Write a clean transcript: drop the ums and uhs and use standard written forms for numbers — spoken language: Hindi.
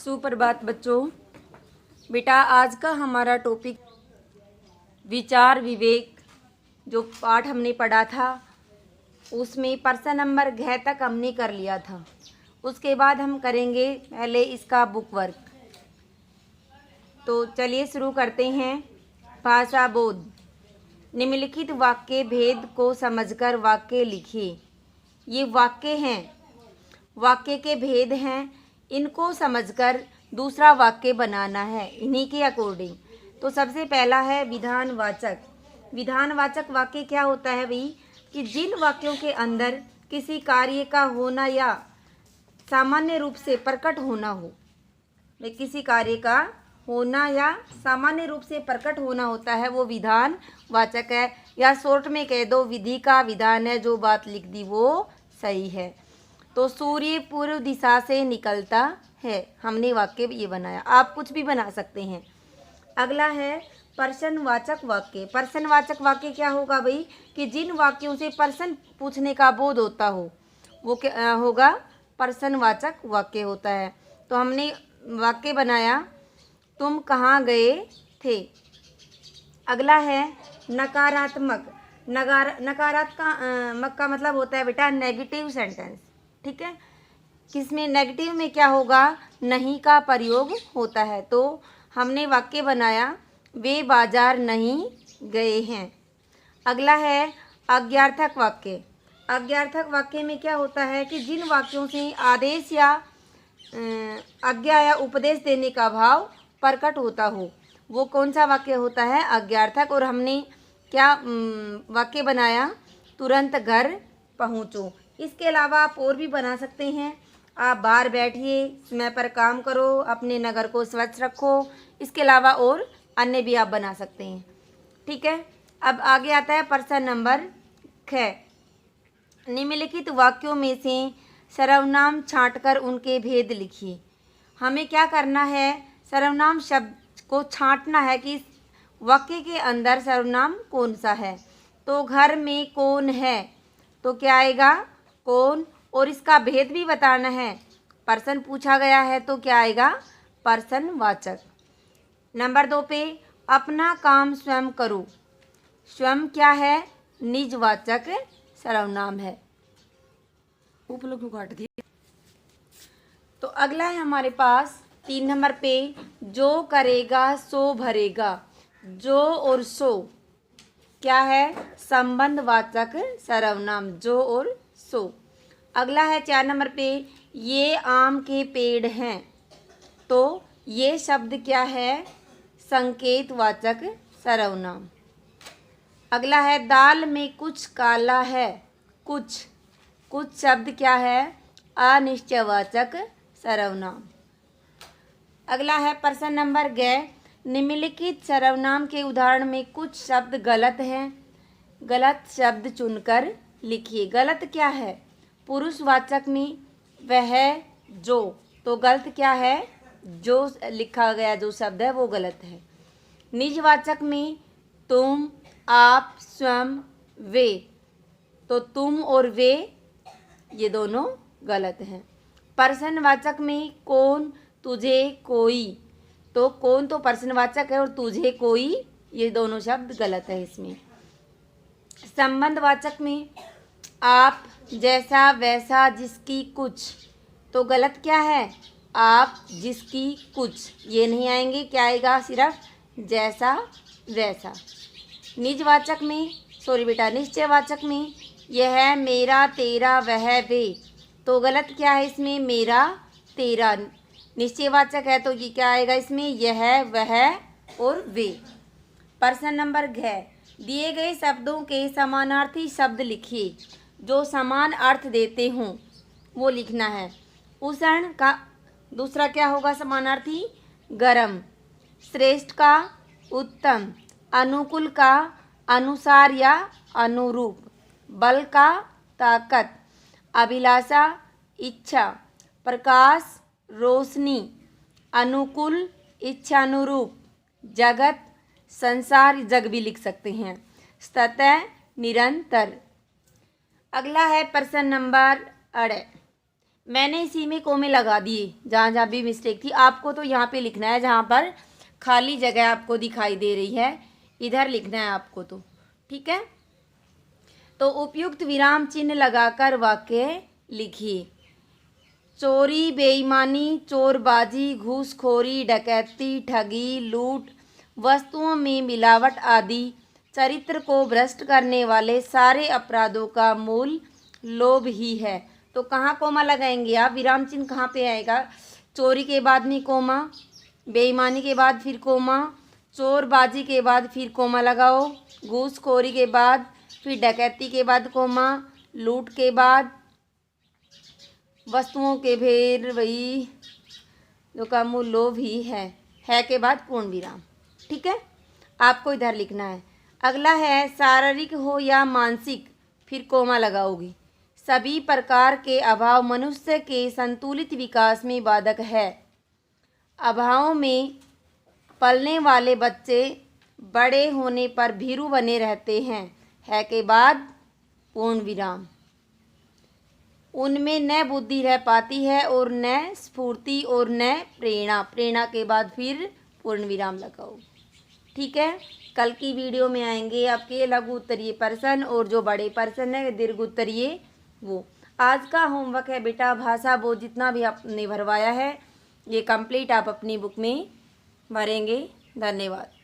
सुप्रभात बच्चों। बेटा आज का हमारा टॉपिक विचार विवेक जो पाठ हमने पढ़ा था उसमें पर्सन नंबर घ तक हमने कर लिया था। उसके बाद हम करेंगे पहले इसका बुक वर्क। तो चलिए शुरू करते हैं। भाषा बोध। निम्नलिखित वाक्य भेद को समझकर वाक्य लिखिए। ये वाक्य हैं, वाक्य के भेद हैं, इनको समझकर दूसरा वाक्य बनाना है इन्हीं के अकॉर्डिंग। तो सबसे पहला है विधानवाचक। विधानवाचक वाक्य क्या होता है भाई कि जिन वाक्यों के अंदर किसी कार्य का होना या सामान्य रूप से प्रकट होना हो, किसी कार्य का होना या सामान्य रूप से प्रकट होना होता है वो विधानवाचक है। या शॉर्ट में कह दो विधि का विधान है, जो बात लिख दी वो सही है। तो सूर्य पूर्व दिशा से निकलता है, हमने वाक्य ये बनाया। आप कुछ भी बना सकते हैं। अगला है प्रश्नवाचक वाक्य। प्रश्नवाचक वाक्य क्या होगा भाई कि जिन वाक्यों से प्रश्न पूछने का बोध होता हो वो क्या होगा, प्रश्नवाचक वाक्य होता है। तो हमने वाक्य बनाया तुम कहाँ गए थे। अगला है नकारात्मक। नकारात्मक का मतलब होता है बेटा नेगेटिव सेंटेंस, ठीक है। किसमें नेगेटिव में क्या होगा, नहीं का प्रयोग होता है। तो हमने वाक्य बनाया वे बाजार नहीं गए हैं। अगला है आज्ञार्थक वाक्य। आज्ञार्थक वाक्य में क्या होता है कि जिन वाक्यों से आदेश या आज्ञा या उपदेश देने का भाव प्रकट होता हो वो कौन सा वाक्य होता है, आज्ञार्थक। और हमने क्या वाक्य बनाया, तुरंत घर पहुँचो। इसके अलावा आप और भी बना सकते हैं। आप बाहर बैठिए, समय पर काम करो, अपने नगर को स्वच्छ रखो। इसके अलावा और अन्य भी आप बना सकते हैं, ठीक है। अब आगे आता है प्रश्न नंबर ख। निम्नलिखित वाक्यों में से सर्वनाम छांटकर उनके भेद लिखिए। हमें क्या करना है, सर्वनाम शब्द को छांटना है कि इस वाक्य के अंदर सर्वनाम कौन सा है। तो घर में कौन है, तो क्या आएगा कौन। और इसका भेद भी बताना है। पर्सन पूछा गया है तो क्या आएगा, पर्सनवाचक। नंबर 2 पे अपना काम स्वयं करो। स्वयं क्या है, निजवाचक सर्वनाम है। ऊपर क्यों काट दिए। तो अगला है हमारे पास 3 नंबर पे जो करेगा सो भरेगा। जो और सो क्या है, संबंधवाचक सर्वनाम, जो और सो। अगला है 4 नंबर पे ये आम के पेड़ हैं। तो ये शब्द क्या है, संकेतवाचक सर्वनाम। अगला है दाल में कुछ काला है। कुछ शब्द क्या है, अनिश्चयवाचक सर्वनाम। अगला है प्रश्न नंबर ग। निम्नलिखित सर्वनाम के उदाहरण में कुछ शब्द गलत हैं। गलत शब्द चुनकर लिखिए। गलत क्या है, पुरुषवाचक में वह जो, तो गलत क्या है, जो लिखा गया जो शब्द है वो गलत है। निजवाचक में तुम, आप, स्वयं, वे, तो तुम और वे ये दोनों गलत हैं। प्रश्नवाचक में कौन, तुझे, कोई, तो कौन तो प्रश्नवाचक है और तुझे, कोई, ये दोनों शब्द गलत है इसमें। संबंधवाचक में आप, जैसा, वैसा, जिसकी, कुछ, तो गलत क्या है, आप, जिसकी, कुछ, ये नहीं आएंगे। क्या आएगा, सिर्फ जैसा, वैसा। निजवाचक में निश्चयवाचक में यह, मेरा, तेरा, वह, वे, तो गलत क्या है इसमें, मेरा, तेरा। निश्चयवाचक है तो ये क्या आएगा इसमें, यह, वह और वे। प्रश्न नंबर घ। दिए गए शब्दों के समानार्थी शब्द लिखिए जो समान अर्थ देते हों, वो लिखना है। उष्ण का दूसरा क्या होगा समानार्थी, गरम। श्रेष्ठ का उत्तम। अनुकूल का अनुसार या अनुरूप। बल का ताकत। अभिलाषा इच्छा। प्रकाश रोशनी। अनुकूल इच्छानुरूप। जगत संसार, जग भी लिख सकते हैं। सतह निरंतर। अगला है प्रश्न नंबर 8। मैंने इसी में कोमे लगा दिए जहाँ जहाँ भी मिस्टेक थी। आपको तो यहाँ पे लिखना है जहाँ पर खाली जगह आपको दिखाई दे रही है, इधर लिखना है आपको तो, ठीक है। तो उपयुक्त विराम चिन्ह लगाकर वाक्य लिखिए। चोरी, बेईमानी, चोरबाजी, घूसखोरी, डकैती, ठगी, लूट, वस्तुओं में मिलावट आदि चरित्र को भ्रष्ट करने वाले सारे अपराधों का मूल लोभ ही है। तो कहाँ कोमा लगाएंगे आप? विराम चिन्ह कहाँ पे आएगा? चोरी के बाद में कोमा, बेईमानी के बाद फिर कोमा, चोरबाजी के बाद फिर कोमा लगाओ, घूसखोरी के बाद फिर डकैती के बाद कोमा, लूट के बाद वस्तुओं के फिर वही जो का मूल लोभ ही है के बाद पूर्ण विराम, ठीक है। आपको इधर लिखना है। अगला है शारीरिक हो या मानसिक, फिर कोमा लगाओगी। सभी प्रकार के अभाव मनुष्य के संतुलित विकास में बाधक है। अभाव में पलने वाले बच्चे बड़े होने पर भीरू बने रहते हैं, है के बाद पूर्ण विराम। उनमें न बुद्धि रह पाती है और न स्फूर्ति और न प्रेरणा, प्रेरणा के बाद फिर पूर्ण विराम लगाओ, ठीक है। कल की वीडियो में आएंगे आपके लघु उत्तरीय प्रश्न और जो बड़े प्रश्न है दीर्घ उत्तरीय वो। आज का होमवर्क है बेटा भाषा बोध, जितना भी आपने भरवाया है ये कंप्लीट आप अपनी बुक में भरेंगे। धन्यवाद।